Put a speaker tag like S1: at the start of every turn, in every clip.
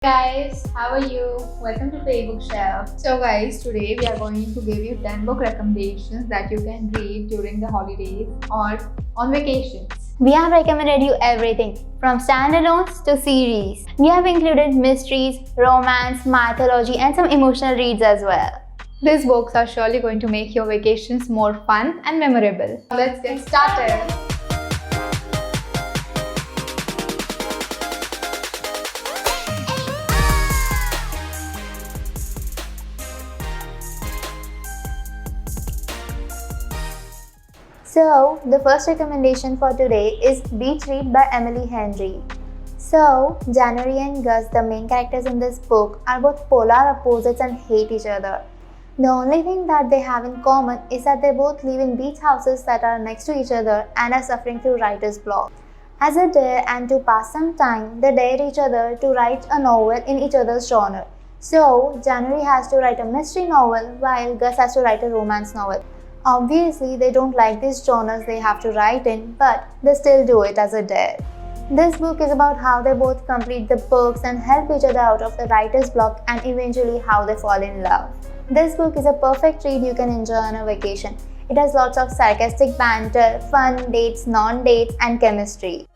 S1: Guys, how are you? Welcome to Play Bookshelf. So guys, today we are going to give you 10 book recommendations that you can read during the holidays or on vacations.
S2: We have recommended you everything from standalones to series. We have included mysteries, romance, mythology, and some emotional reads as well.
S1: These books are surely going to make your vacations more fun and memorable. Let's get started.
S2: So, the first recommendation for today is Beach Read by Emily Henry. So, January and Gus, the main characters in this book, are both polar opposites and hate each other. The only thing that they have in common is that they both live in beach houses that are next to each other and are suffering through writer's block. As a dare and to pass some time, they dare each other to write a novel in each other's genre. So, January has to write a mystery novel while Gus has to write a romance novel. Obviously, they don't like these genres they have to write in, but they still do it as a dare. This book is about how they both complete the books and help each other out of the writer's block and eventually how they fall in love. This book is a perfect read you can enjoy on a vacation. It has lots of sarcastic banter, fun, dates, non-dates, and chemistry.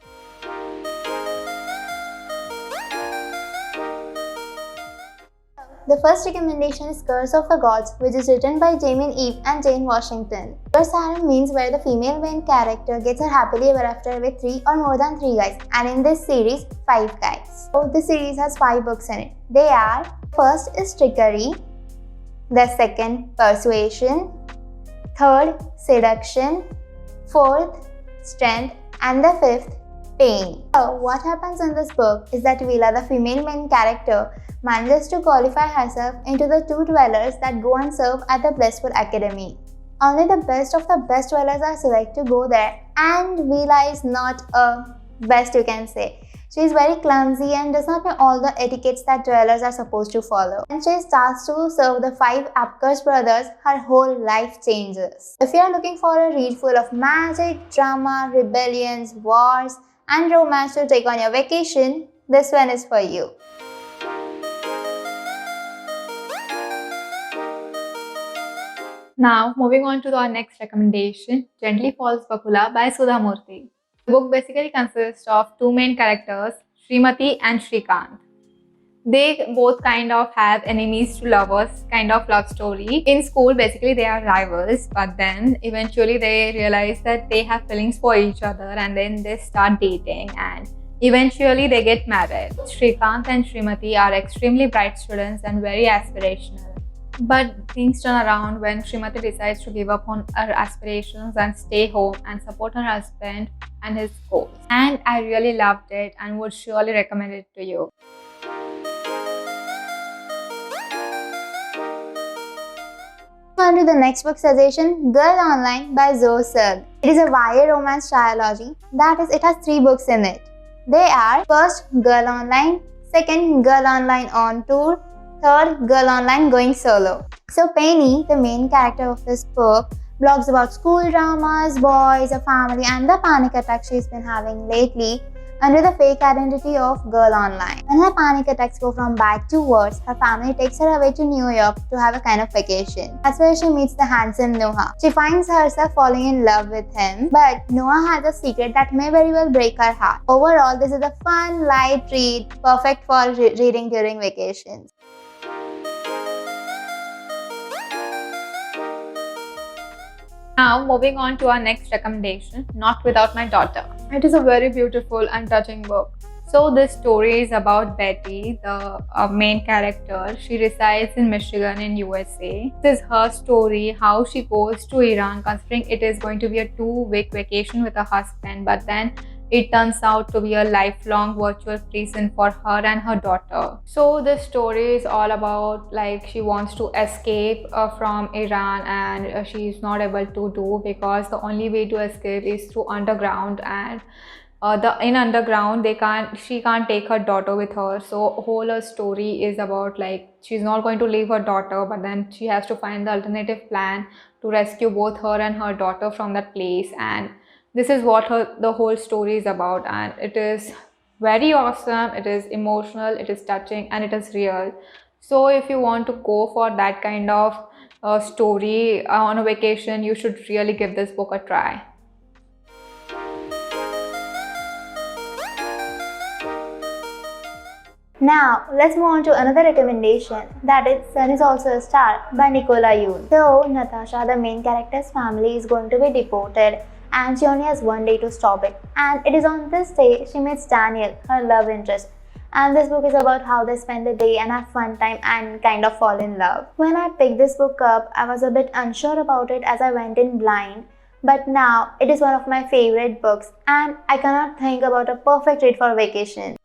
S2: The first recommendation is Curse of the Gods, which is written by Jamie Eve and Jane Washington. Curse harem means where the female main character gets her happily ever after with 3 or more than 3 guys, and in this series, 5 guys. So this series has 5 books in it. They are: first is Trickery, the second Persuasion, third Seduction, fourth Strength, and the fifth Pain. So what happens in this book is that Vila, the female main character, manages to qualify herself into the 2 dwellers that go and serve at the Blissful Academy. Only the best of the best dwellers are selected to go there, and Vila is not a best, you can say. She is very clumsy and does not know all the etiquettes that dwellers are supposed to follow. When she starts to serve the 5 Apkars brothers, her whole life changes. If you are looking for a read full of magic, drama, rebellions, wars, and romance to take on your vacation, this one is for you.
S1: Now, moving on to our next recommendation, Gently Falls Bakula by Sudha Murthy. The book basically consists of 2 main characters, Srimati and Shrikant. They both kind of have enemies to lovers kind of love story. In school, basically they are rivals, but then eventually they realize that they have feelings for each other and then they start dating and eventually they get married. Shrikant and Srimati are extremely bright students and very aspirational. But things turn around when Srimati decides to give up on her aspirations and stay home and support her husband and his goals. And I really loved it and would surely recommend it to you.
S2: On to the next book suggestion, Girl Online by Zoe Sugg. It is a YA romance trilogy. That is, it has 3 books in it. They are: first, Girl Online, second, Girl Online on Tour, third, Girl Online going solo. So Penny, the main character of this book, blogs about school dramas, boys, a family, and the panic attack she's been having lately under the fake identity of Girl Online. When her panic attacks go from bad to worse, her family takes her away to New York to have a kind of vacation. That's where she meets the handsome Noah. She finds herself falling in love with him, but Noah has a secret that may very well break her heart. Overall, this is a fun, light read, perfect for reading during vacations.
S1: Now, moving on to our next recommendation, Not Without My Daughter. It is a very beautiful and touching book. So this story is about Betty, the main character. She resides in Michigan in USA. This is her story, how she goes to Iran, considering it is going to be a 2-week vacation with her husband, but then it turns out to be a lifelong virtual prison for her and her daughter. So this story is all about like she wants to escape from Iran and she is not able to do because the only way to escape is through underground, and in underground she can't take her daughter with her. So whole her story is about like she's not going to leave her daughter, but then she has to find the alternative plan to rescue both her and her daughter from that place. And this is what the whole story is about, and it is very awesome, it is emotional, it is touching, and it is real. So if you want to go for that kind of story on a vacation, you should really give this book a try.
S2: Now, let's move on to another recommendation, that is Sun is Also a Star by Nicola Yoon. So, Natasha, the main character's family, is going to be deported and she only has one day to stop it. And it is on this day she meets Daniel, her love interest. And this book is about how they spend the day and have fun time and kind of fall in love. When I picked this book up, I was a bit unsure about it as I went in blind. But now, it is one of my favorite books and I cannot think about a perfect read for vacation.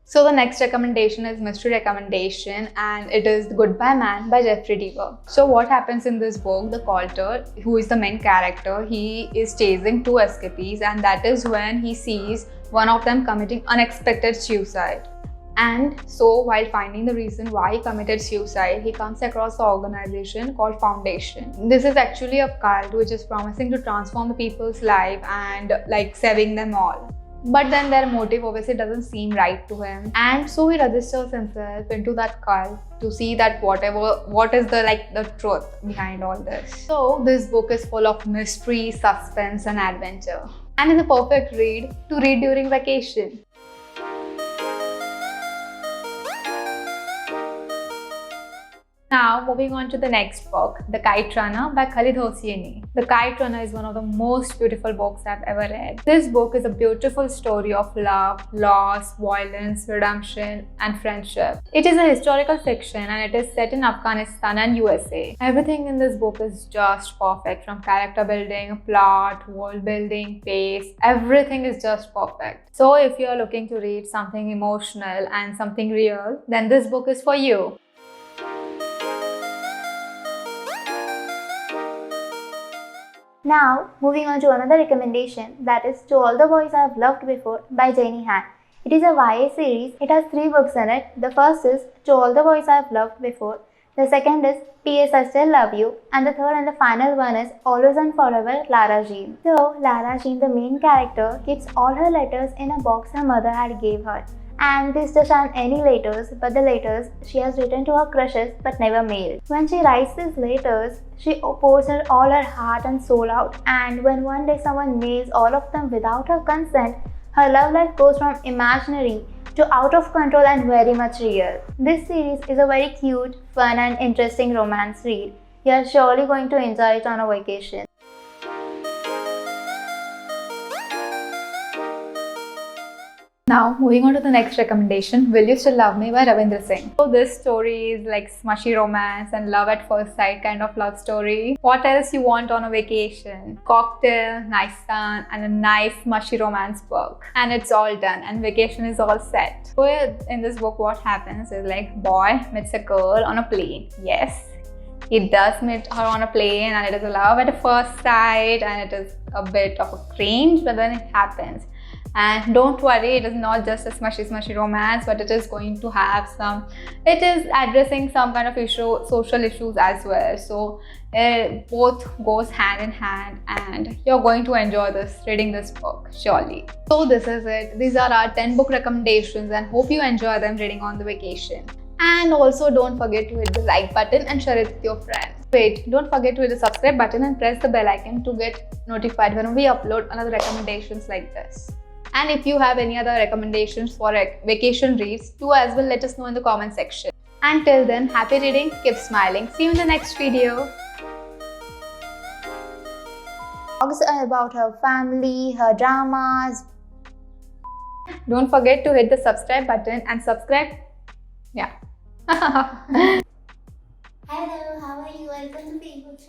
S1: So the next recommendation is mystery recommendation, and it is The Goodbye Man by Jeffrey Deaver. So what happens in this book, the Coulter, who is the main character, he is chasing two escapees, and that is when he sees one of them committing unexpected suicide. And so while finding the reason why he committed suicide, he comes across an organization called Foundation. This is actually a cult which is promising to transform the people's life and like saving them all. But then their motive obviously doesn't seem right to him, and so he registers himself into that cult to see that what is the truth behind all this. So this book is full of mystery, suspense, and adventure, and is a perfect read to read during vacation. Now, moving on to the next book, The Kite Runner by Khaled Hosseini. The Kite Runner is one of the most beautiful books I've ever read. This book is a beautiful story of love, loss, violence, redemption, and friendship. It is a historical fiction and it is set in Afghanistan and USA. Everything in this book is just perfect, from character building, plot, world building, pace. Everything is just perfect. So if you are looking to read something emotional and something real, then this book is for you.
S2: Now, moving on to another recommendation, that is To All the Boys I've Loved Before by Janie Han. It is a YA series. It has 3 books in it. The first is To All the Boys I've Loved Before. The second is P.S. I Still Love You. And the third and the final one is Always and Forever, Lara Jean. So, Lara Jean, the main character, keeps all her letters in a box her mother had gave her. And these just aren't any letters, but the letters she has written to her crushes but never mailed. When she writes these letters, she pours all her heart and soul out, and when one day someone mails all of them without her consent, her love life goes from imaginary to out of control and very much real. This series is a very cute, fun and interesting romance read. You are surely going to enjoy it on a vacation.
S1: Now, moving on to the next recommendation, Will You Still Love Me by Ravindra Singh. So this story is like smushy romance and love at first sight kind of love story. What else you want on a vacation? Cocktail, nice sun, and a nice mushy romance book. And it's all done and vacation is all set. So in this book, what happens is like boy meets a girl on a plane. Yes, he does meet her on a plane and it is a love at first sight and it is a bit of a cringe, but then it happens. And don't worry, it is not just a smushy romance, but it is going to have it is addressing some kind of social issues as well. So both goes hand in hand and you're going to enjoy reading this book, surely. So this is it. These are our 10 book recommendations and hope you enjoy them reading on the vacation. And also don't forget to hit the like button and share it with your friends. Wait, don't forget to hit the subscribe button and press the bell icon to get notified when we upload another recommendations like this. And if you have any other recommendations for vacation reads, do as well let us know in the comment section. Until then, happy reading, keep smiling. See you in the next video.
S2: Blogs about her family, her dramas.
S1: Don't forget to hit the subscribe button and subscribe. Yeah.
S2: Hello, how are you? Welcome to Facebook.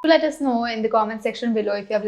S1: Let us know in the comment section below if you have